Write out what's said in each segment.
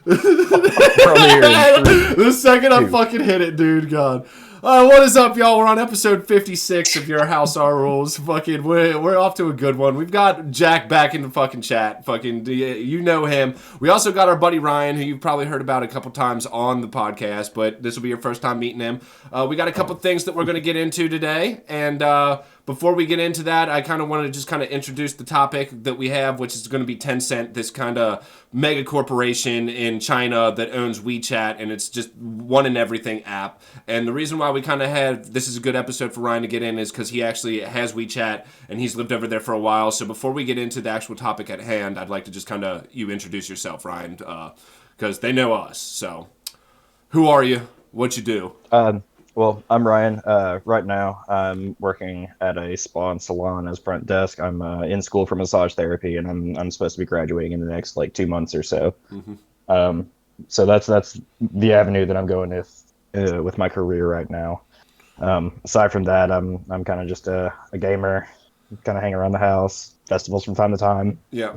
We're only here in three, The second I two. fucking hit it, dude, God. What is up, y'all? We're on episode 56 of Your House, Our Rules. Fucking, we're off to a good one. We've got Jack back in the fucking chat. Fucking, you know him. We also got our buddy Ryan, who you've probably heard about a couple times on the podcast, but this will be your first time meeting him. We got a couple things that we're going to get into today, and before we get into that, I kind of want to just kind of introduce the topic that we have, which is going to be Tencent, this kind of mega corporation in China that owns WeChat, and it's just one and everything app. And the reason why we kind of had this is a good episode for Ryan to get in is because he actually has WeChat and he's lived over there for a while. So before we get into the actual topic at hand, I'd like to just kind of you introduce yourself, Ryan, because they know us. So who are you? What you do? Well, I'm Ryan. Right now, I'm working at a spa and salon as front desk. I'm in school for massage therapy, and I'm supposed to be graduating in the next like 2 months or so. So that's the avenue that I'm going with my career right now. Aside from that, I'm kind of just a gamer, kind of hang around the house, festivals from time to time. Yeah.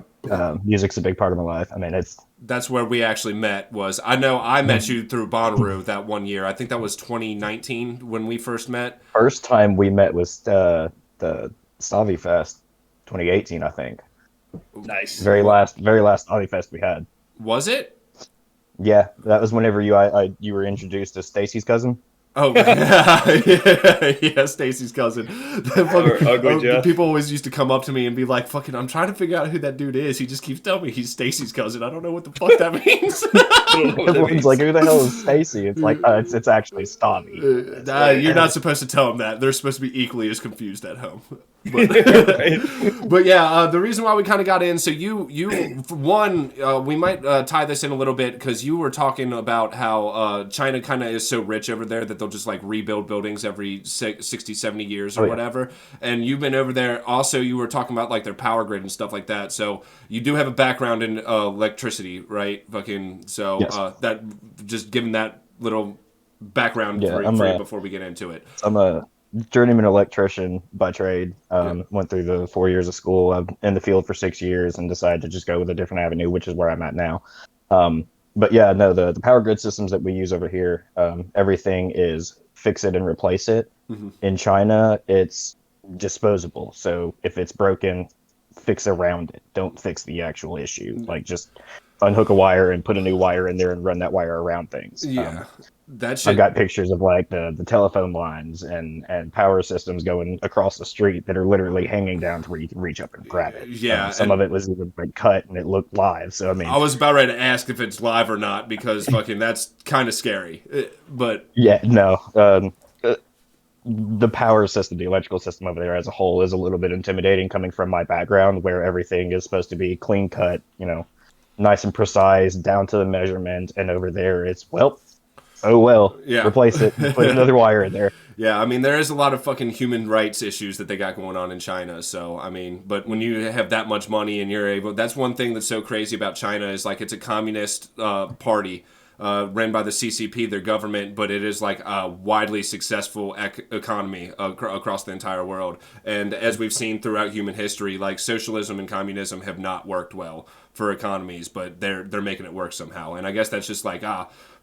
Music's a big part of my life. I mean, That's where we actually met. I know I met you through Bonnaroo that one year. I think that was 2019 when we first met. first time we met was the Stavi Fest, 2018, I think. Nice. Very last Stavi Fest we had. Was it? Yeah, that was whenever you were introduced to Stacy's cousin. Oh, yeah, Stacy's cousin. Ugly Jeff. People always used to come up to me and be like, "Fucking, I'm trying to figure out who that dude is. He just keeps telling me he's Stacy's cousin. I don't know what the fuck that means." Everyone's like, "Who the hell is Stacy?" It's like, it's actually Stavi. You're not supposed to tell them that. They're supposed to be equally as confused at home. But, but yeah, the reason why we kind of got in, so you for one, we might tie this in a little bit because you were talking about how China kind of is so rich over there that they'll just like rebuild buildings every 60, 70 years or whatever. And you've been over there. Also, you were talking about like their power grid and stuff like that. So you do have a background in electricity, right? Fucking so Yes. that just giving that little background for you before we get into it. I'm a journeyman electrician by trade. Went through the 4 years of school. I'm in the field for 6 years and decided to just go with a different avenue, which is where I'm at now. But yeah, no, the power grid systems that we use over here, everything is fix it and replace it. In China, it's disposable. So if it's broken, fix around it. Don't fix the actual issue. Like just unhook a wire and put a new wire in there and run that wire around things. Yeah. I've got pictures of like the telephone lines and power systems going across the street that are literally hanging down to where you can reach up and grab it. Yeah, some of it was even like cut and it looked live. So I mean, I was about ready to ask if it's live or not because fucking that's kind of scary. But yeah, no. The power system, the electrical system over there as a whole is a little bit intimidating coming from my background where everything is supposed to be clean cut, nice and precise, down to the measurement. And over there it's, replace it, put another wire in there. Yeah, I mean, there is a lot of fucking human rights issues that they got going on in China. So, I mean, but when you have that much money and you're able, that's one thing that's so crazy about China is like it's a communist party. Ran by the CCP, their government, but it is like a widely successful economy across the entire world. And as we've seen throughout human history, like socialism and communism have not worked well for economies, but they're making it work somehow. And I guess that's just like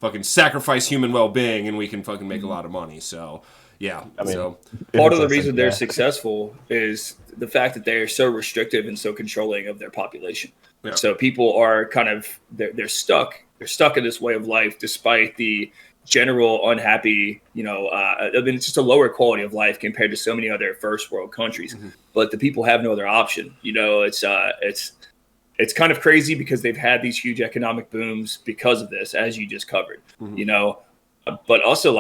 fucking sacrifice human well-being, and we can fucking make a lot of money. So yeah, I mean, so part of the reason they're successful is the fact that they're so restrictive and so controlling of their population. Yeah. So people are kind of they're stuck. They're stuck in this way of life despite the general unhappy, I mean, it's just a lower quality of life compared to so many other first world countries. But the people have no other option. It's kind of crazy because they've had these huge economic booms because of this, as you just covered, but also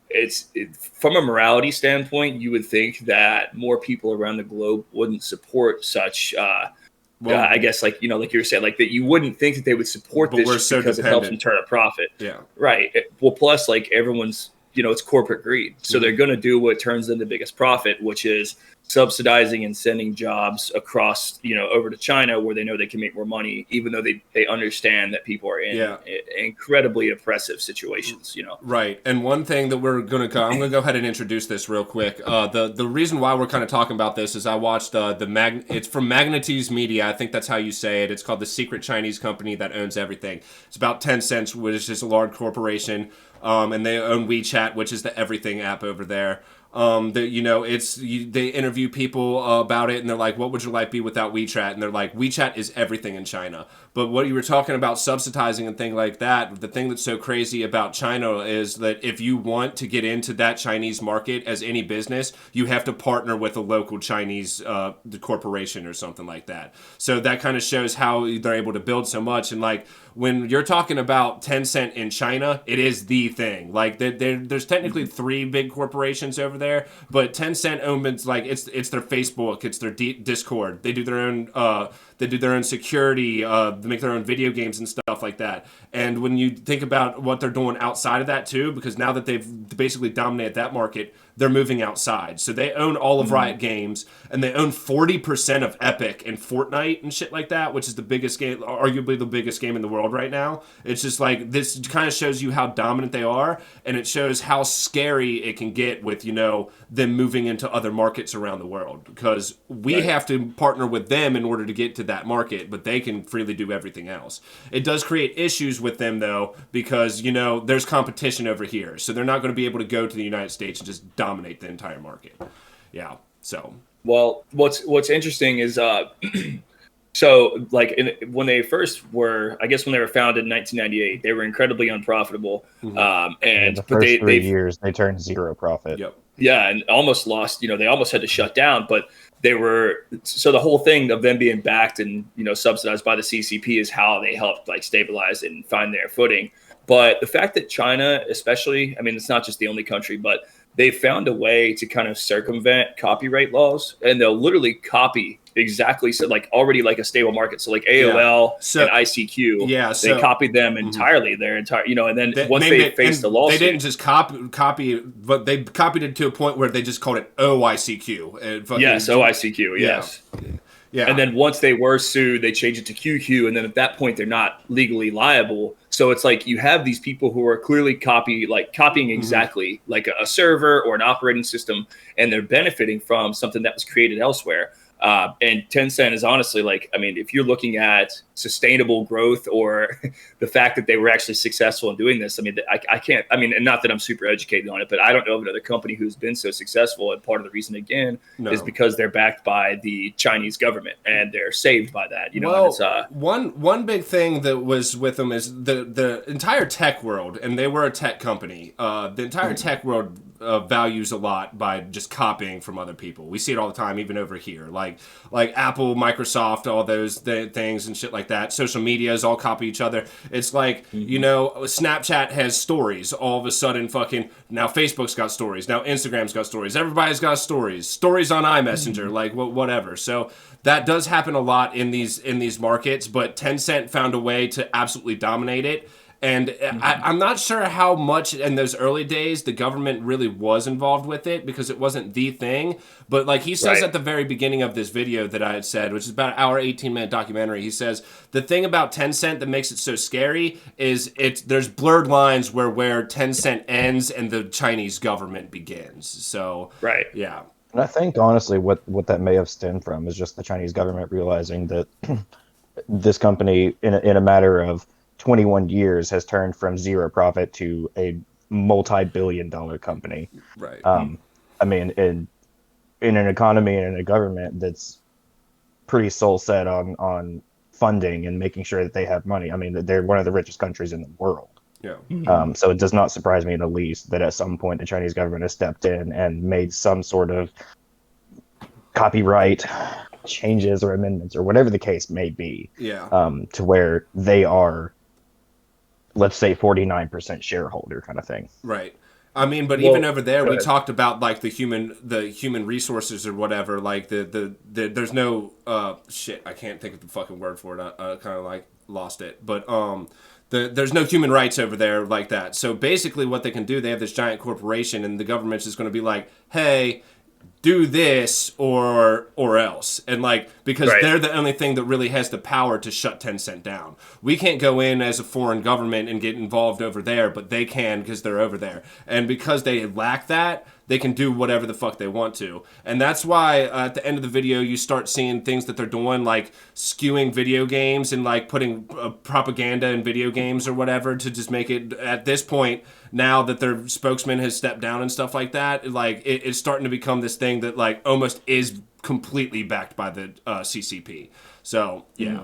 it's from a morality standpoint, you would think that more people around the globe wouldn't support such, I guess, like you were saying, like that you wouldn't think that they would support this just because it helps them turn a profit. Yeah. Right. Well, plus like everyone's, it's corporate greed. So they're going to do what turns them the biggest profit, which is subsidizing and sending jobs across, over to China where they know they can make more money, even though they understand that people are in incredibly oppressive situations, Right. And one thing that I'm going to go ahead and introduce this real quick. The reason why we're kind of talking about this is I watched it's from Magnetize Media. I think that's how you say it. It's called The Secret Chinese Company That Owns Everything. It's about Tencent, which is a large corporation. And they own WeChat, which is the everything app over there. They interview people about it, and they're like, "What would your life be without WeChat?" And they're like, "WeChat is everything in China." But what you were talking about subsidizing and things like that, the thing that's so crazy about China is that if you want to get into that Chinese market as any business, you have to partner with a local Chinese corporation or something like that. So that kind of shows how they're able to build so much. And like when you're talking about Tencent in China, it is the thing. Like there's technically three big corporations over there, but Tencent owns like it's their Facebook, it's their Discord. They do their own security. They make their own video games and stuff like that. And when you think about what they're doing outside of that too, because now that they've basically dominated that market, they're moving outside. So they own all of Riot Games, and they own 40% of Epic and Fortnite and shit like that, which is the biggest game, arguably the biggest game in the world right now. It's just like, this kind of shows you how dominant they are, and it shows how scary it can get with, them moving into other markets around the world. Because we have to partner with them in order to get to that market, but they can freely do everything else. It does create issues with them, though, because, there's competition over here. So they're not going to be able to go to the United States and just dominate the entire market. Yeah. So. Well, what's interesting is, so like when they were founded in 1998, they were incredibly unprofitable. And the first 3 years they turned zero profit. Yep. Yeah, and almost lost. They almost had to shut down, but so the whole thing of them being backed and subsidized by the CCP is how they helped like stabilize and find their footing. But the fact that China, especially, I mean, it's not just the only country, but they found a way to kind of circumvent copyright laws, and they'll literally copy exactly like already like a stable market. So like AOL and ICQ, they copied them entirely, their entire, and then once they faced the lawsuit, they didn't just copy, but they copied it to a point where they just called it OICQ. Yes, OICQ, yes. Yeah. And then once they were sued, they changed it to QQ, and then at that point they're not legally liable. So it's like you have these people who are clearly copying exactly like a server or an operating system, and they're benefiting from something that was created elsewhere. And Tencent is honestly if you're looking at sustainable growth or the fact that they were actually successful in doing this, I can't, and not that I'm super educated on it, but I don't know of another company who's been so successful. And part of the reason, again, is because they're backed by the Chinese government and they're saved by that. One big thing that was with them is the entire tech world, and they were a tech company. The entire tech world values a lot by just copying from other people. We see it all the time, even over here. Like Apple, Microsoft, all those things and shit like that. Social medias all copy each other. It's like, Snapchat has stories. All of a sudden, now Facebook's got stories. Now Instagram's got stories. Everybody's got stories. Stories on iMessenger, whatever. So that does happen a lot in these markets, but Tencent found a way to absolutely dominate it. And I'm not sure how much in those early days the government really was involved with it, because it wasn't the thing. But like he says at the very beginning of this video that I had said, which is about an hour, 18-minute documentary, he says, the thing about Tencent that makes it so scary is there's blurred lines where Tencent ends and the Chinese government begins. So, yeah. And I think, honestly, what that may have stemmed from is just the Chinese government realizing that this company, in a matter of 21 years, has turned from zero profit to a multi-billion-dollar company. Right. In an economy and in a government that's pretty soul set on funding and making sure that they have money. They're one of the richest countries in the world. Yeah. So it does not surprise me in the least that at some point the Chinese government has stepped in and made some sort of copyright changes or amendments or whatever the case may be. Yeah. To where they are, let's say, 49% shareholder kind of thing. Right. Even over there, we talked about like the human resources or whatever. Like there's no I can't think of the fucking word for it. I kind of like lost it. But there's no human rights over there like that. So basically, what they can do, they have this giant corporation, and the government's just going to be like, hey, do this or else, and like because Right. they're the only thing that really has the power to shut Tencent down. We can't go in as a foreign government and get involved over there, but they can because they're over there, and because they lack that, they can do whatever the fuck they want to. And that's why at the end of the video you start seeing things that they're doing, like skewing video games and like putting propaganda in video games or whatever to just make it, at this point, now that their spokesman has stepped down and stuff like that, like it's starting to become this thing that like almost is completely backed by the CCP. So yeah.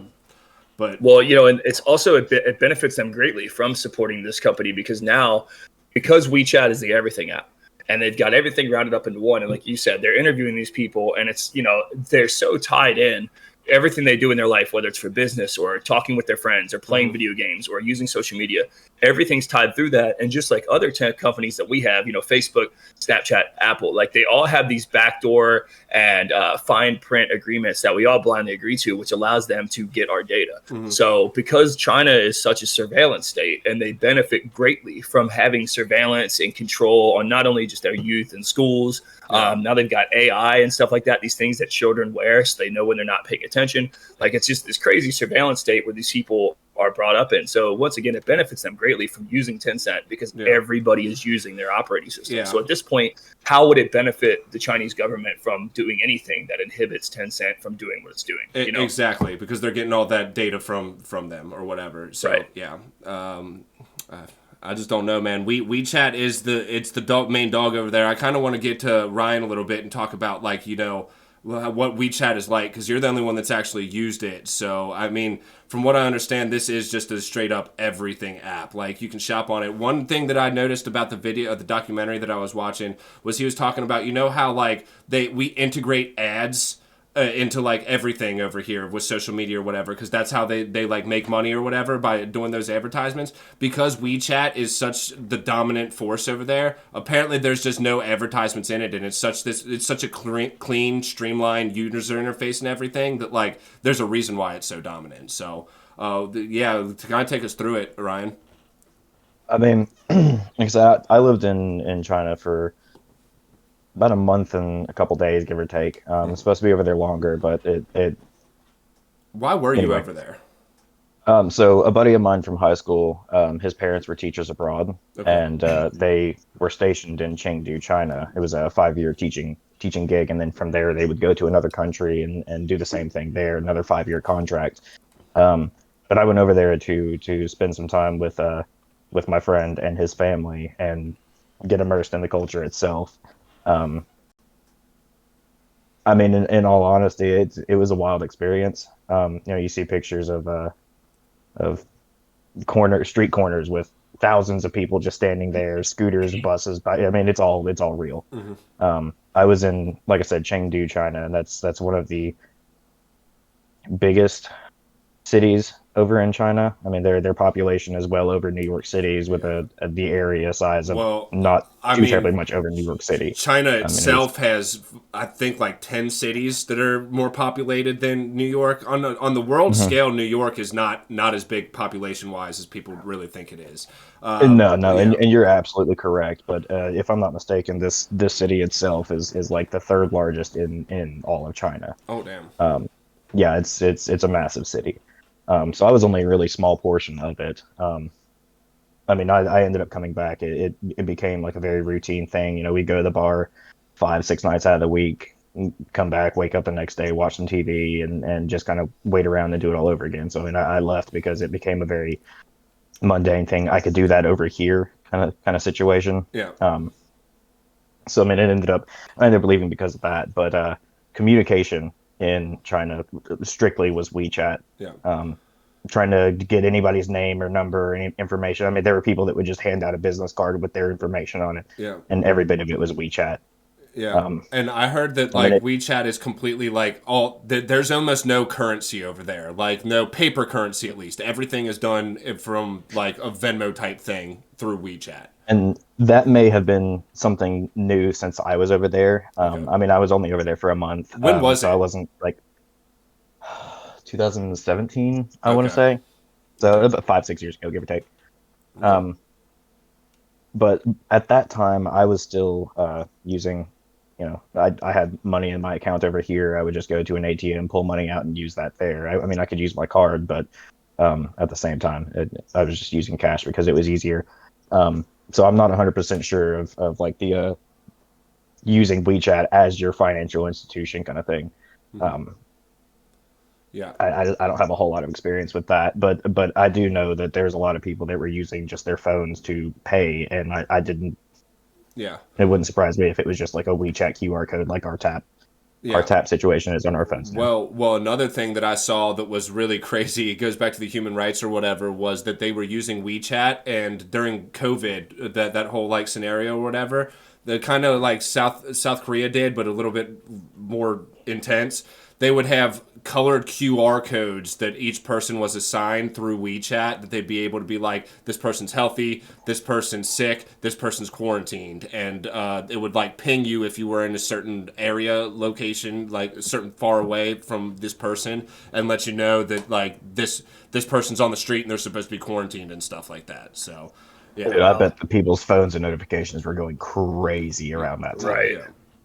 But well, you know, and it's also it benefits them greatly from supporting this company, because now, because WeChat is the everything app, and they've got everything rounded up into one, and like you said, they're interviewing these people, and it's, you know, they're so tied in. Everything they do in their life, whether it's for business or talking with their friends or playing video games or using social media, everything's tied through that. And just like other tech companies that we have, you know, Facebook, Snapchat, Apple, like they all have these backdoor and fine print agreements that we all blindly agree to, which allows them to get our data. So because China is such a surveillance state, and they benefit greatly from having surveillance and control on not only just their youth and schools, now they've got AI and stuff like that, these things that children wear so they know when they're not paying attention. Like, it's just this crazy surveillance state where these people are brought up in. So once again, it benefits them greatly from using Tencent, because everybody is using their operating system. So at this point, how would it benefit the Chinese government from doing anything that inhibits Tencent from doing what it's doing? You know? Exactly, because they're getting all that data from them or whatever. So yeah. I just don't know, man. WeChat is the main dog over there. I kind of want to get to Ryan a little bit and talk about, like, you know, what WeChat is like, because you're the only one that's actually used it. So, I mean, from what I understand, this is just a straight up everything app. Like, you can shop on it. One thing that I noticed about the documentary that I was watching, was he was talking about, you know how like we integrate ads into like everything over here with social media or whatever, because that's how they like make money or whatever, by doing those advertisements. Because WeChat is such the dominant force over there, apparently there's just no advertisements in it, and it's such a clean, streamlined user interface and everything, that like there's a reason why it's so dominant. So yeah, to kind of take us through it, Ryan. I mean, I lived in China for about a month and a couple days, give or take. It's supposed to be over there longer, but it Why were you over there? So a buddy of mine from high school, his parents were teachers abroad, and they were stationed in Chengdu, China. It was a 5-year teaching gig, and then from there they would go to another country and do the same thing there, another 5-year contract. But I went over there to spend some time with my friend and his family and get immersed in the culture itself. I mean, in all honesty, it was a wild experience. You know, you see pictures of street corners with thousands of people just standing there, scooters, buses. I mean, it's all real. I was in, like I said, Chengdu, China, and that's one of the biggest cities over in China. I mean, their population is well over New York City's, with the area size of not too terribly much over New York City. China itself has, I think, like 10 cities that are more populated than New York. On the world scale, New York is not as big population wise as people really think it is. No, and you're absolutely correct. But if I'm not mistaken, this city itself is like the third largest in all of China. Oh damn. Yeah, it's a massive city. So I was only a really small portion of it. I mean, I ended up coming back. It became like a very routine thing. You know, we'd go to the bar 5-6 nights out of the week, come back, wake up the next day, watch some TV, and just kind of wait around and do it all over again. So I mean, I left because it became a very mundane thing. I could do that over here, kind of situation. Yeah. So I mean, I ended up leaving because of that. But communication in China strictly was WeChat. Yeah. Trying to get anybody's name or number or any information. I mean, there were people that would just hand out a business card with their information on it. Yeah. And every bit of it was WeChat. Yeah. And I heard that WeChat is completely like there's almost no currency over there. Like no paper currency, at least. Everything is done from like a Venmo type thing through WeChat. And that may have been something new since I was over there. I mean, I was only over there for a month. When was it? I wasn't like 2017, I want to say. So about 5-6 years ago, give or take. But at that time, I was still using I had money in my account over here. I would just go to an ATM, pull money out, and use that there. I mean, I could use my card, but at the same time, I was just using cash because it was easier. So I'm not 100% sure of like the using WeChat as your financial institution kind of thing. Yeah. I don't have a whole lot of experience with that, but I do know that there's a lot of people that were using just their phones to pay, and I didn't. Yeah. It wouldn't surprise me if it was just like a WeChat QR code, like our tap situation is on our phones now. Well, another thing that I saw that was really crazy, it goes back to the human rights or whatever, was that they were using WeChat, and during COVID, that whole like scenario or whatever, the kind of like South Korea did, but a little bit more intense. They would have colored QR codes that each person was assigned through WeChat, that they'd be able to be like, this person's healthy, this person's sick, this person's quarantined, and it would like ping you if you were in a certain area, location, like a certain far away from this person, and let you know that like this person's on the street and they're supposed to be quarantined and stuff like that. So yeah. Dude, I bet the people's phones and notifications were going crazy around that time. Right.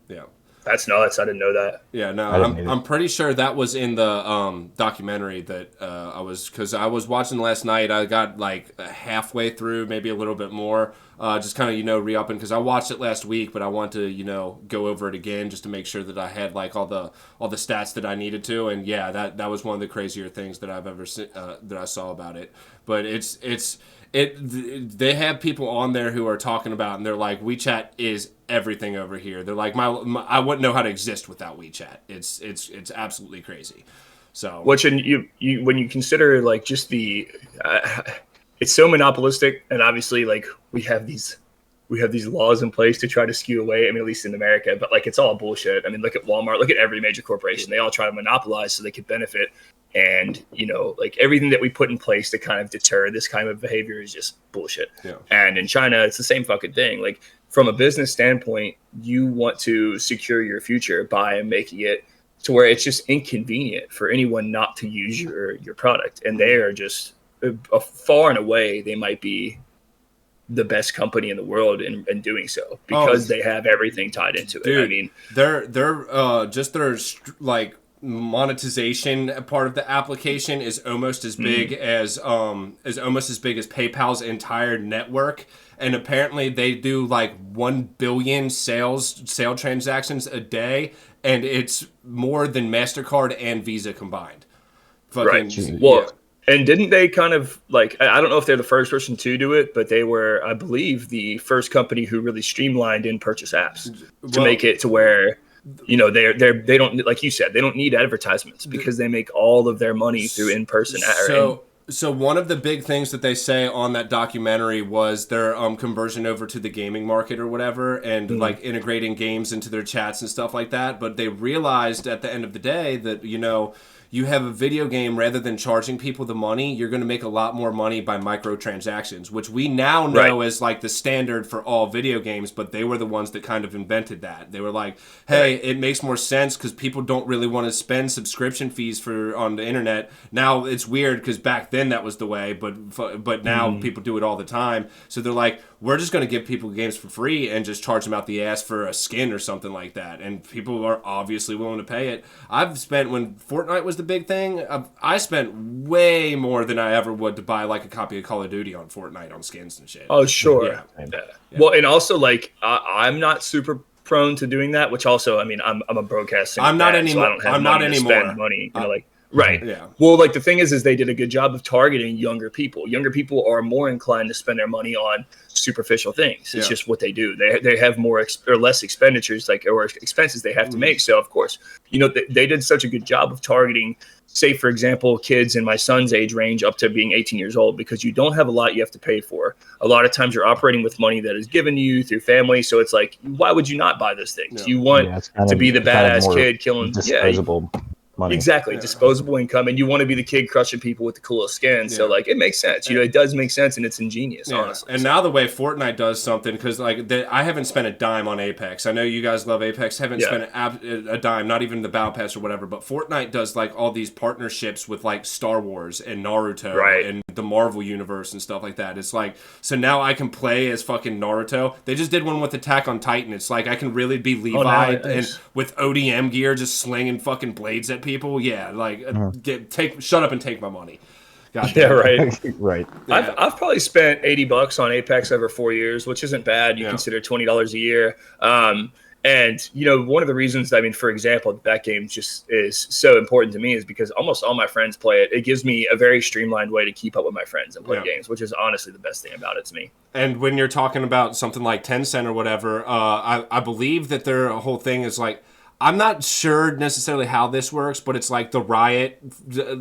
Yeah. That's nuts. I didn't know that. Yeah, no, I didn't either. I'm pretty sure that was in the documentary that because I was watching last night. I got like halfway through, maybe a little bit more, just kind of re-upping because I watched it last week, but I want to go over it again just to make sure that I had like all the stats that I needed to. And yeah, that was one of the crazier things that I've ever seen that I saw about it. But they have people on there who are talking about, and they're like, WeChat is everything over here. They're like, I wouldn't know how to exist without WeChat. It's absolutely crazy. So, which and you when you consider like just the, it's so monopolistic, and obviously like we have these laws in place to try to skew away. I mean, at least in America, but like it's all bullshit. I mean, look at Walmart, look at every major corporation. They all try to monopolize so they could benefit. And, like everything that we put in place to kind of deter this kind of behavior is just bullshit. Yeah. And in China, it's the same fucking thing. Like from a business standpoint, you want to secure your future by making it to where it's just inconvenient for anyone not to use your product. And they are just far and away, they might be the best company in the world in doing so because they have everything tied into it. I mean, they're just their like monetization part of the application is almost as big as PayPal's entire network, and apparently they do like 1 billion sale transactions a day, and it's more than MasterCard and Visa combined. Right. Well, and didn't they kind of like, I don't know if they're the first person to do it, but they were, I believe, the first company who really streamlined in-purchase apps to make it to where they don't, like you said, they don't need advertisements because they make all of their money through in-person. So one of the big things that they say on that documentary was their conversion over to the gaming market or whatever, and like integrating games into their chats and stuff like that. But they realized at the end of the day that, you have a video game, rather than charging people the money, you're going to make a lot more money by microtransactions, which we now know as like the standard for all video games, but they were the ones that kind of invented that. They were like, hey, it makes more sense because people don't really want to spend subscription fees on the internet. Now it's weird because back then that was the way, but now people do it all the time. So they're like, we're just going to give people games for free and just charge them out the ass for a skin or something like that. And people are obviously willing to pay it. I've spent, when Fortnite was the big thing, I spent way more than I ever would to buy like a copy of Call of Duty on Fortnite on skins and shit. Oh, sure. Yeah. Well, and also like I'm not super prone to doing that, which also, I mean, I'm a broadcasting. I'm not anymore. So I don't have I'm money not to anymore. spend money, Right. Yeah. Well, like the thing is they did a good job of targeting younger people. Younger people are more inclined to spend their money on superficial things. It's just what they do. They have more or less expenditures, or expenses they have to make. So of course, they did such a good job of targeting, say for example, kids in my son's age range up to being 18 years old, because you don't have a lot you have to pay for. A lot of times you're operating with money that is given to you through family. So it's like, why would you not buy those things? You want to be the badass kid killing disposable money. Exactly. Disposable income. And you want to be the kid crushing people with the coolest skin. So like, it makes sense. It does make sense, and it's ingenious, honestly. And now the way Fortnite does something, because like I haven't spent a dime on Apex. I know you guys love Apex. Haven't spent a dime, not even the Battle Pass or whatever. But Fortnite does like all these partnerships with like Star Wars and Naruto and the Marvel universe and stuff like that. It's like, so now I can play as fucking Naruto. They just did one with Attack on Titan. It's like I can really be Levi and with ODM gear just slinging fucking blades at people. Yeah, like shut up and take my money. Yeah, right. Right. Yeah. I've probably spent $80 on Apex over 4 years, which isn't bad. You consider $20 a year. And, you know, one of the reasons, I mean, for example, that game just is so important to me is because almost all my friends play it. It gives me a very streamlined way to keep up with my friends and play games, which is honestly the best thing about it to me. And when you're talking about something like Tencent or whatever, I believe that their whole thing is like, I'm not sure necessarily how this works, but it's like the Riot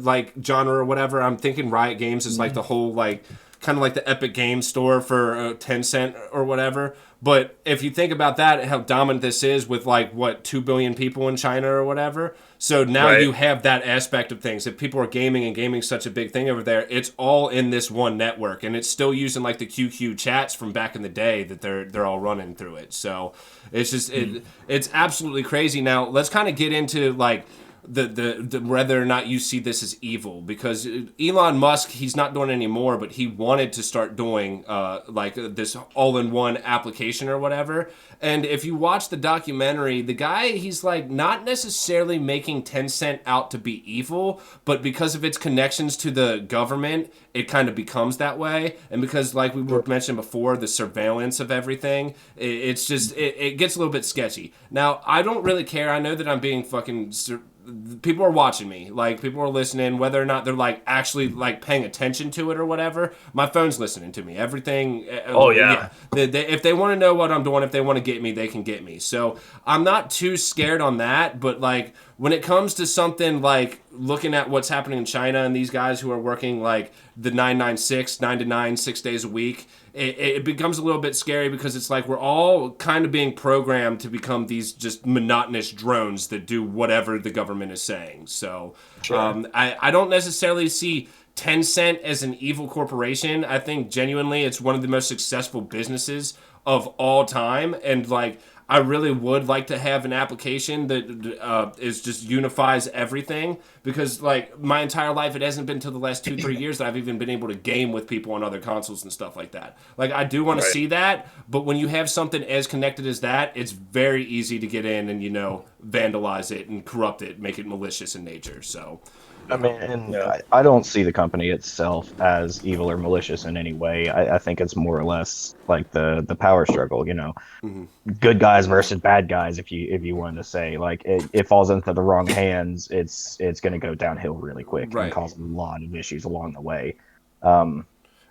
like genre or whatever. I'm thinking Riot Games is like the whole like kind of like the Epic Games Store for Tencent or whatever. But if you think about that, how dominant this is with like, what, 2 billion people in China or whatever. So now you have that aspect of things. If people are gaming and gaming's such a big thing over there, it's all in this one network. And it's still using like the QQ chats from back in the day that they're all running through it. So it's just, it's absolutely crazy. Now, let's kind of get into like, the whether or not you see this as evil, because Elon Musk, he's not doing it anymore, but he wanted to start doing like this all-in-one application or whatever. And if you watch the documentary, the guy, he's like not necessarily making Tencent out to be evil, but because of its connections to the government, it kind of becomes that way. And because, like we were mentioned before, the surveillance of everything, it's just it gets a little bit sketchy. Now, I don't really care. I know that I'm being fucking people are watching me, like people are listening, whether or not they're like actually like paying attention to it or whatever. My phone's listening to me, everything. If they want to know what I'm doing, if they want to get me, they can get me. So I'm not too scared on that. But like when it comes to something like looking at what's happening in China and these guys who are working like the 996 9 to 9 6 days a week, it becomes a little bit scary, because it's like we're all kind of being programmed to become these just monotonous drones that do whatever the government is saying. So I don't necessarily see Tencent as an evil corporation. I think genuinely it's one of the most successful businesses of all time. And like, I really would like to have an application that is just unifies everything, because like my entire life, it hasn't been until the last 2-3 years that I've even been able to game with people on other consoles and stuff like that. Like I do want to see that, but when you have something as connected as that, it's very easy to get in and, you know, vandalize it and corrupt it, make it malicious in nature. So I mean, I don't see the company itself as evil or malicious in any way. I think it's more or less like the power struggle, you know, good guys versus bad guys. If you wanted to say, like, it falls into the wrong hands, it's going to go downhill really quick and cause a lot of issues along the way.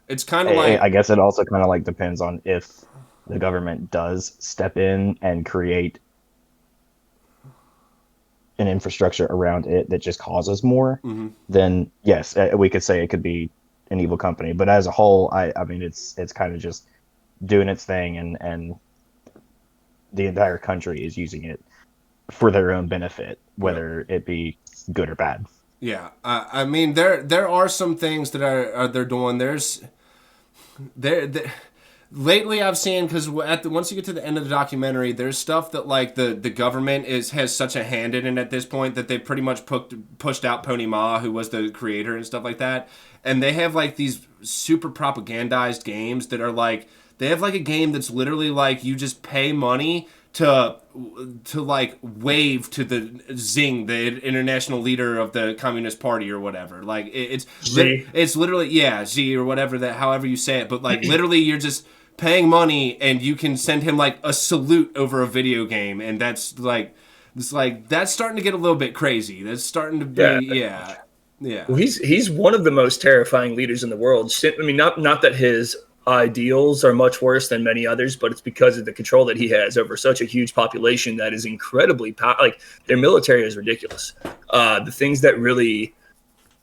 It's kind of like, I guess it also kind of like depends on if the government does step in and create an infrastructure around it that just causes more, then yes, we could say it could be an evil company. But as a whole, I mean, it's kind of just doing its thing, and the entire country is using it for their own benefit, whether it be good or bad. Yeah, I mean, there are some things that they're doing. Lately, I've seen, because once you get to the end of the documentary, there's stuff that like the government has such a hand in it at this point that they pretty much pushed out Pony Ma, who was the creator and stuff like that, and they have like these super propagandized games that are like, they have like a game that's literally like you just pay money to like wave to the Xing, the international leader of the Communist Party or whatever. Like it's literally Xi or whatever, that however you say it, but like literally you're just paying money and you can send him like a salute over a video game, and that's like, it's like that's starting to get a little bit crazy. That's starting to be yeah. Well, he's one of the most terrifying leaders in the world. I mean, not that his ideals are much worse than many others, but it's because of the control that he has over such a huge population that is incredibly like their military is ridiculous. The things that really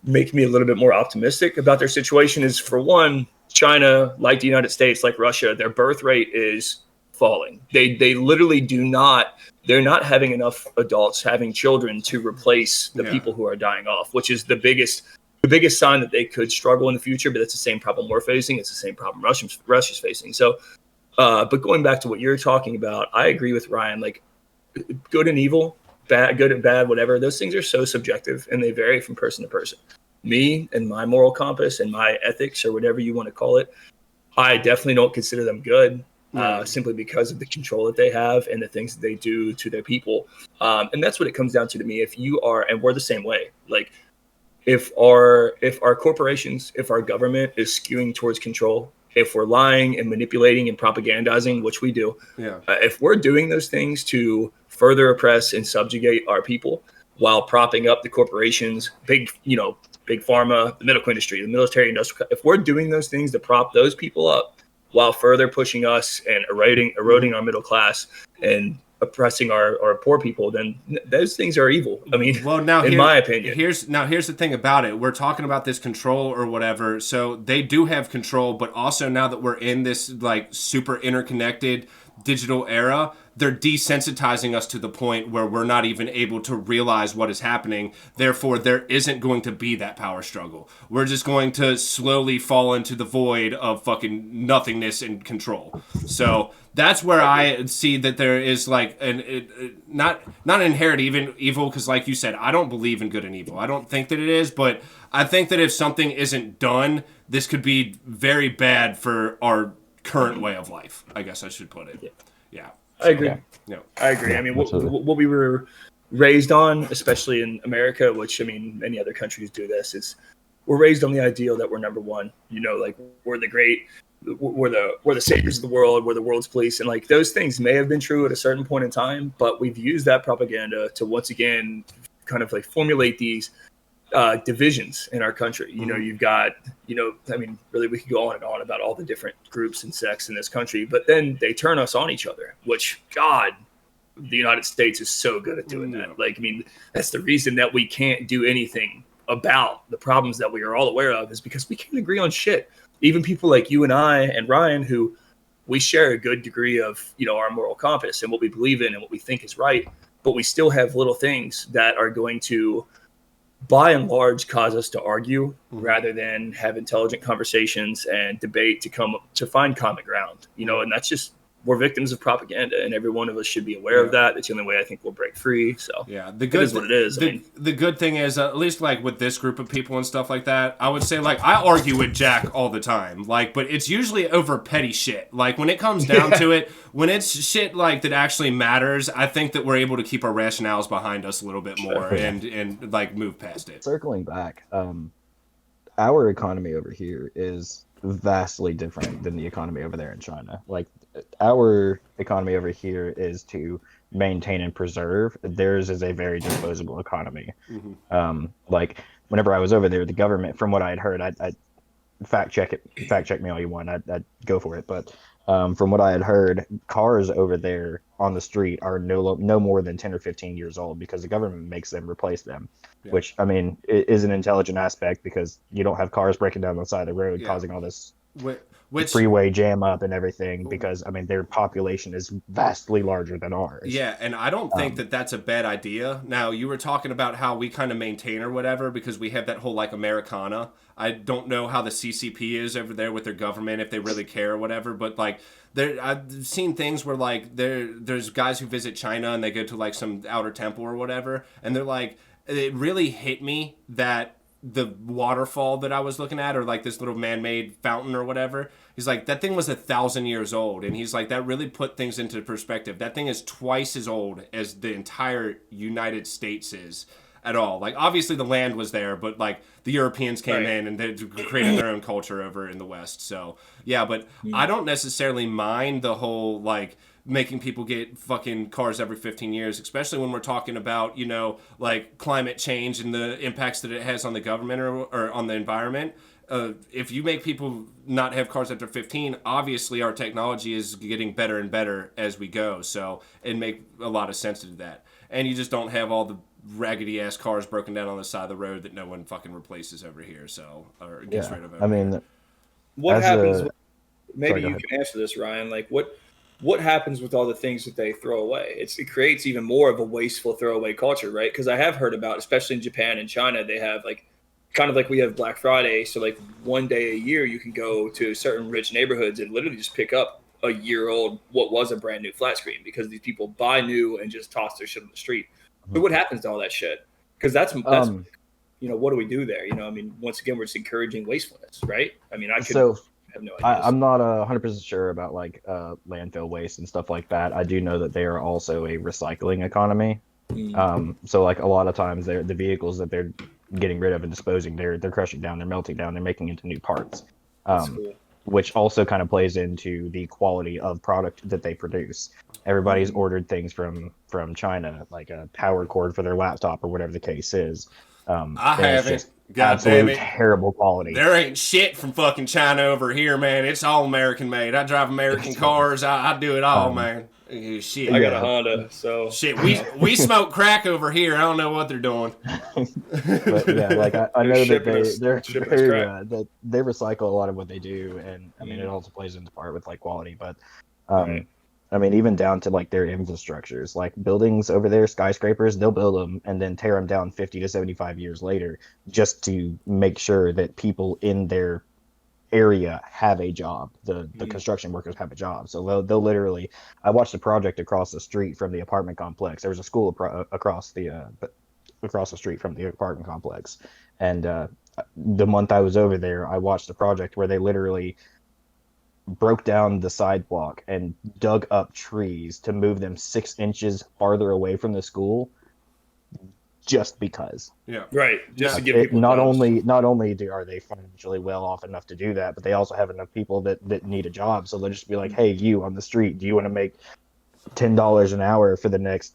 make me a little bit more optimistic about their situation is, for one, China, like the United States, like Russia, their birth rate is falling. They literally they're not having enough adults having children to replace the people who are dying off, which is the biggest sign that they could struggle in the future. But that's the same problem we're facing. It's the same problem Russia's facing. So, but going back to what you're talking about, I agree with Ryan. Like, good and evil, good and bad, whatever. Those things are so subjective, and they vary from person to person. me and my moral compass and my ethics, or whatever you want to call it, I definitely don't consider them good. Simply because of the control that they have and the things that they do to their people. And that's what it comes down to me. If you are, and we're the same way, like if our corporations, if our government is skewing towards control, if we're lying and manipulating and propagandizing, which we do, if we're doing those things to further oppress and subjugate our people while propping up the corporations, big pharma, the medical industry, the military industrial, if we're doing those things to prop those people up while further pushing us and eroding our middle class and oppressing our poor people, then those things are evil. I mean, well, now in my opinion. Here's the thing about it. We're talking about this control or whatever. So they do have control, but also now that we're in this like super interconnected digital era, they're desensitizing us to the point where we're not even able to realize what is happening. Therefore, there isn't going to be that power struggle. We're just going to slowly fall into the void of fucking nothingness and control. So that's where I see that there is like not an inherent evil, because like you said, I don't believe in good and evil. I don't think that it is, but I think that if something isn't done, this could be very bad for our current way of life, I guess I should put it. Yeah. I agree. Yeah. I agree. I mean, what we were raised on, especially in America, which I mean, many other countries do this, is we're raised on the ideal that we're number one. You know, like we're the saviors of the world, we're the world's police, and like those things may have been true at a certain point in time, but we've used that propaganda to once again kind of like formulate these divisions in our country. You know, you've got, I mean, really we could go on and on about all the different groups and sects in this country, but then they turn us on each other, which God, the United States is so good at doing that. Like, I mean, that's the reason that we can't do anything about the problems that we are all aware of, is because we can't agree on shit. Even people like you and I and Ryan, who we share a good degree of, our moral compass and what we believe in and what we think is right, but we still have little things that are going to, by and large, cause us to argue rather than have intelligent conversations and debate to find common ground, and that's just, we're victims of propaganda, and every one of us should be aware of that. It's the only way I think we'll break free. So the good is what it is. The good thing is, at least like with this group of people and stuff like that, I would say like I argue with Jack all the time, like, but it's usually over petty shit. Like when it comes down to it, when it's shit like that actually matters, I think that we're able to keep our rationales behind us a little bit more and like move past it. Circling back, our economy over here is vastly different than the economy over there in China. Like our economy over here is to maintain and preserve. Theirs is a very disposable economy. Like whenever I was over there, the government, from what I had heard, I'd fact check me all you want. I'd go for it. But from what I had heard, cars over there on the street are no more than 10 or 15 years old because the government makes them replace them, which, I mean, is an intelligent aspect because you don't have cars breaking down the side of the road causing all this freeway jam up and everything because, I mean, their population is vastly larger than ours. Yeah, and I don't think that that's a bad idea. Now, you were talking about how we kind of maintain or whatever because we have that whole, like, Americana. I don't know how the CCP is over there with their government, if they really care or whatever, but, like, I've seen things where, like, there's guys who visit China and they go to, like, some outer temple or whatever, and they're like, it really hit me that the waterfall that I was looking at, or like this little man-made fountain or whatever, he's like, that thing was 1,000 years old. And he's like, that really put things into perspective. That thing is twice as old as the entire United States is at all. Like, obviously the land was there, but like the Europeans came in and they created their own culture over in the West. So yeah, but I don't necessarily mind the whole like making people get fucking cars every 15 years, especially when we're talking about, like climate change and the impacts that it has on the government or on the environment. If you make people not have cars after 15, obviously our technology is getting better and better as we go. So it make a lot of sense to do that. And you just don't have all the raggedy ass cars broken down on the side of the road that no one fucking replaces over here. So, or gets rid of over here. What happens? Maybe you can answer this, Ryan. Like what happens with all the things that they throw away? It creates even more of a wasteful throwaway culture, right? Because I have heard about, especially in Japan and China, they have like kind of like we have Black Friday. So like one day a year you can go to certain rich neighborhoods and literally just pick up a year old, what was a brand new flat screen, because these people buy new and just toss their shit on the street. But what happens to all that shit? Because that's what do we do there? I mean, once again, we're just encouraging wastefulness, right? I mean, I could So have no ideas. I'm not 100% sure about like landfill waste and stuff like that. I do know that they are also a recycling economy. So like a lot of times the vehicles that they're getting rid of and disposing, they're crushing down, they're melting down, they're making into new parts. That's cool. Which also kind of plays into the quality of product that they produce. Everybody's ordered things from China, like a power cord for their laptop or whatever the case is. I and it's haven't. just God absolute damn it. terrible quality. There ain't shit from fucking China over here, man. It's all American made. I drive American cars. I do it all, man. Shit. I got a Honda, so shit. We smoke crack over here. I don't know what they're doing. But yeah, like I know that they recycle a lot of what they do, and I mean it also plays into part with like quality. But I mean, even down to like their infrastructures, like buildings over there, skyscrapers, they'll build them and then tear them down 50 to 75 years later just to make sure that people in their area have a job. The construction workers have a job. So they'll literally, I watched a project across the street from the apartment complex. There was a school across the street from the apartment complex. And the month I was over there, I watched a project where they literally broke down the sidewalk and dug up trees to move them 6 inches farther away from the school, just because. Yeah. Right. Just to give people not jobs. only are they financially well off enough to do that, but they also have enough people that need a job. So they'll just be like, "Hey, you on the street, do you want to make $10 an hour for the next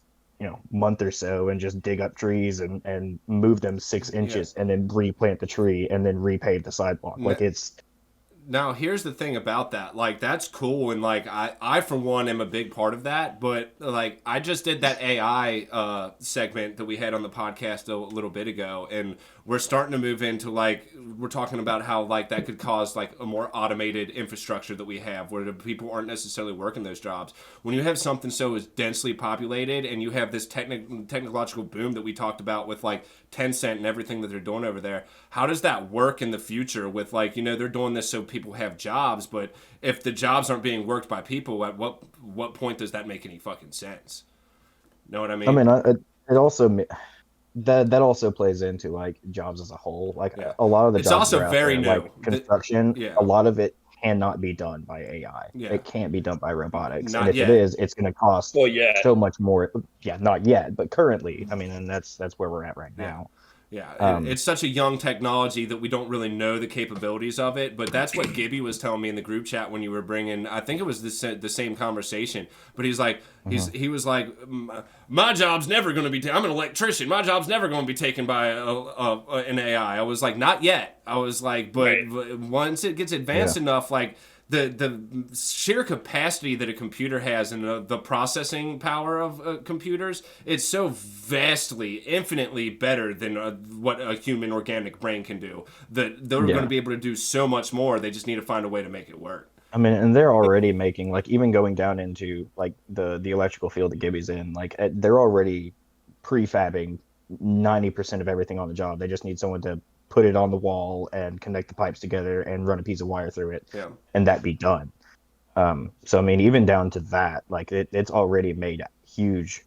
month or so and just dig up trees and move them 6 inches and then replant the tree and then repave the sidewalk?" Like it's. Now, here's the thing about that. Like, that's cool, and like I for one am a big part of that. But like, I just did that AI segment that we had on the podcast a little bit ago, and we're starting to move into like we're talking about how like that could cause like a more automated infrastructure that we have, where the people aren't necessarily working those jobs. When you have something so as densely populated, and you have this technological boom that we talked about with like Tencent and everything that they're doing over there, how does that work in the future with like they're doing this so people have jobs, but if the jobs aren't being worked by people, at what point does that make any fucking sense? Know what I mean? I mean, it also that also plays into like jobs as a whole. Like a lot of the it's jobs also very new. like construction. A lot of it cannot be done by AI. Yeah. It can't be done by robotics. Not and if yet. it is, it's going to cost so much more. Yeah, not yet, but currently, I mean, and that's where we're at right now. Yeah, it's such a young technology that we don't really know the capabilities of it. But that's what Gibby was telling me in the group chat when you were bringing. I think it was the same conversation. But he's like, he was like, my job's never going to be. I'm an electrician. My job's never going to be taken by an AI. I was like, not yet. I was like, but once it gets advanced enough, like. The sheer capacity that a computer has and the processing power of computers, it's so vastly, infinitely better than what a human organic brain can do. That they're going to be able to do so much more. They just need to find a way to make it work. I mean, and they're already making, like, even going down into like the electrical field that Gibby's in, like they're already prefabbing 90% of everything on the job. They just need someone to put it on the wall and connect the pipes together and run a piece of wire through it, and that be done. So I mean, even down to that, like it's already made huge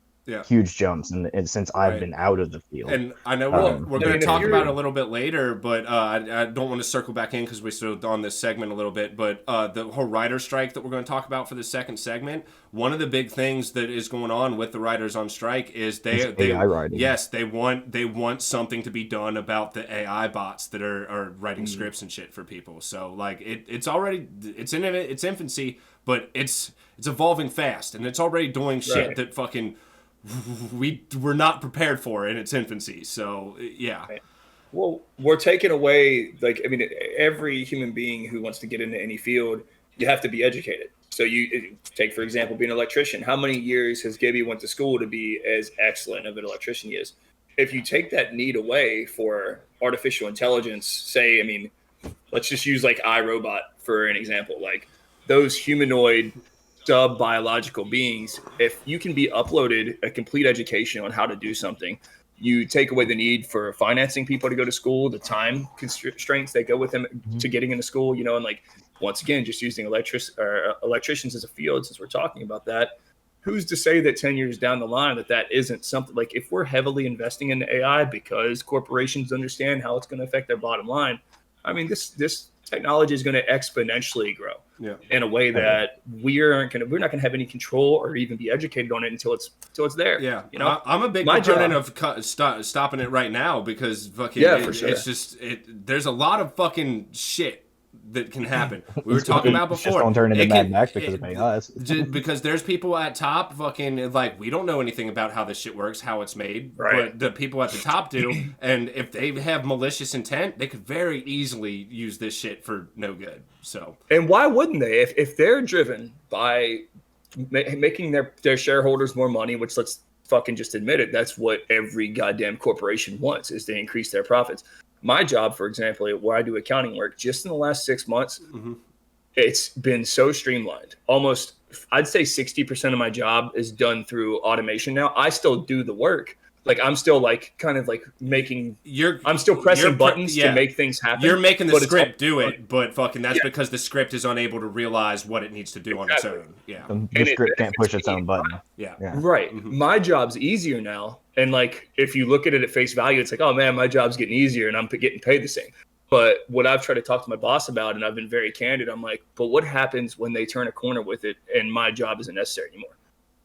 jumps, and since I've been out of the field. And I know we're going to talk about it a little bit later, but I don't want to circle back in because we're still on this segment a little bit. But the whole writer strike that we're going to talk about for the second segment, one of the big things that is going on with the writers on strike is they AI writing. Yes, they want something to be done about the AI bots that are writing scripts and shit for people. So like it's in its infancy, but it's evolving fast, and it's already doing shit that fucking we're not prepared for in its infancy. So yeah. Well, we're taking away, like, I mean, every human being who wants to get into any field, you have to be educated. So you take, for example, being an electrician. How many years has Gibby went to school to be as excellent of an electrician he is? If you take that need away for artificial intelligence, say, I mean, let's just use like iRobot for an example, like those humanoid sub-biological beings, if you can be uploaded a complete education on how to do something, you take away the need for financing people to go to school, the time constraints that go with them to getting into school, and like, once again, just using electricians as a field, since we're talking about that, who's to say that 10 years down the line that isn't something like, if we're heavily investing in AI because corporations understand how it's going to affect their bottom line, I mean, this technology is going to exponentially grow in a way that we're not going to have any control or even be educated on it until it's there. Yeah, you know, I'm a big proponent of stopping it right now, because fucking for sure. It's just there's a lot of fucking shit that can happen. We were talking about before. Just don't turn into Mad Max because of AI. Because there's people at top fucking like, we don't know anything about how this shit works, how it's made, but the people at the top do. And if they have malicious intent, they could very easily use this shit for no good. So, and why wouldn't they? If they're driven by making their shareholders more money, which, let's fucking just admit it, that's what every goddamn corporation wants, is to increase their profits. My job, for example, where I do accounting work, just in the last 6 months, it's been so streamlined. Almost, I'd say 60% of my job is done through automation now. I still do the work. Like, I'm still like kind of like I'm still pressing buttons to make things happen. You're making the script do it, but fucking that's because the script is unable to realize what it needs to do on its own. Yeah. The script can't push its own button. Yeah. Right. My job's easier now. And like, if you look at it at face value, it's like, oh man, my job's getting easier and I'm getting paid the same. But what I've tried to talk to my boss about, and I've been very candid, I'm like, but what happens when they turn a corner with it and my job isn't necessary anymore?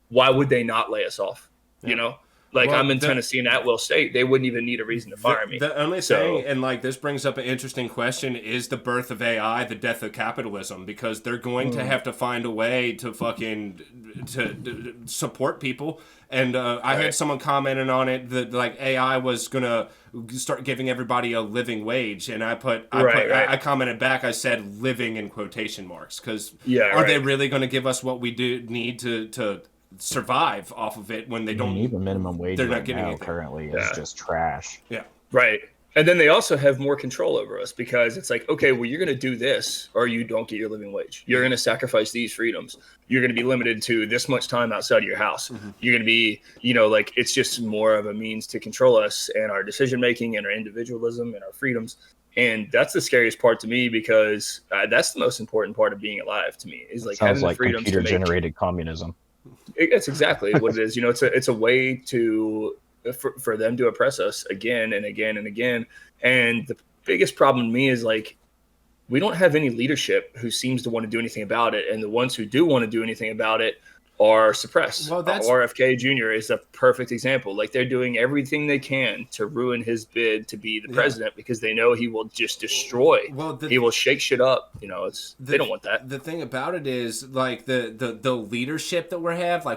Why would they not lay us off? You know? Like, well, I'm in Tennessee in Atwell State. They wouldn't even need a reason to fire me. The only thing, and like this brings up an interesting question, is the birth of AI the death of capitalism? Because they're going to have to find a way to fucking to support people. And I had someone commenting on it that like AI was gonna start giving everybody a living wage, and I commented back. I said living in quotation marks, because are they really going to give us what we need to survive off of it when they don't? Even minimum wage they're right not getting now anything. Currently is just trash. Yeah. Right. And then they also have more control over us, because it's like, okay, well, you're going to do this or you don't get your living wage. You're going to sacrifice these freedoms. You're going to be limited to this much time outside of your house. You're going to be, like, it's just more of a means to control us and our decision making and our individualism and our freedoms. And that's the scariest part to me, because that's the most important part of being alive to me, is like having the freedoms to make computer-generated communism. That's exactly what it is. It's a way to for them to oppress us again and again and again. And the biggest problem to me is like, we don't have any leadership who seems to want to do anything about it, and the ones who do want to do anything about it are suppressed. Well, RFK Jr. is a perfect example. Like, they're doing everything they can to ruin his bid to be the president, because they know he will just destroy. He will shake shit up. They don't want that. The thing about it is, like, the leadership that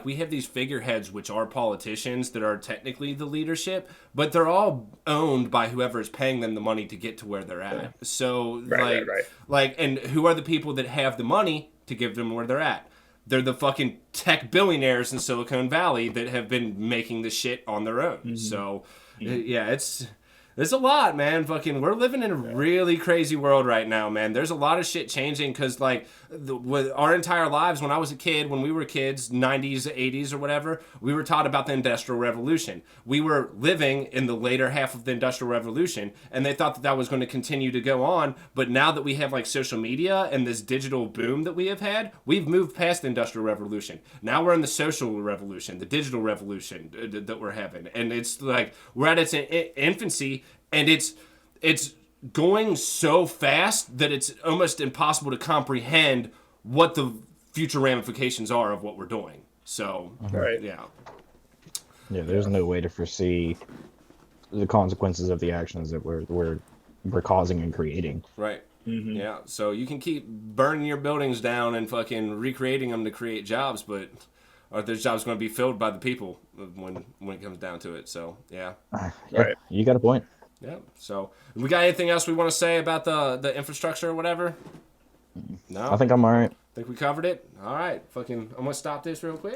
we have these figureheads, which are politicians that are technically the leadership, but they're all owned by whoever is paying them the money to get to where they're at. So, and who are the people that have the money to give them where they're at? They're the fucking tech billionaires in Silicon Valley that have been making the shit on their own. So, there's a lot, man. Fucking, we're living in a really crazy world right now, man. There's a lot of shit changing, because, like, with our entire lives, when I was a kid, when we were kids, 90s, 80s, or whatever, we were taught about the Industrial Revolution. We were living in the later half of the Industrial Revolution, and they thought that was going to continue to go on. But now that we have, like, social media and this digital boom that we have had, we've moved past the Industrial Revolution. Now we're in the social revolution, the digital revolution that we're having. And it's like, we're at its infancy. And it's going so fast that it's almost impossible to comprehend what the future ramifications are of what we're doing. So, yeah, there's no way to foresee the consequences of the actions that we're causing and creating. Right. Yeah. So you can keep burning your buildings down and fucking recreating them to create jobs, but are those jobs going to be filled by the people when it comes down to it? So, yeah. You got a point. Yeah. So, we got anything else we want to say about the infrastructure or whatever? No. I think I'm all right. Think we covered it? All right. Fucking, I'm going to stop this real quick.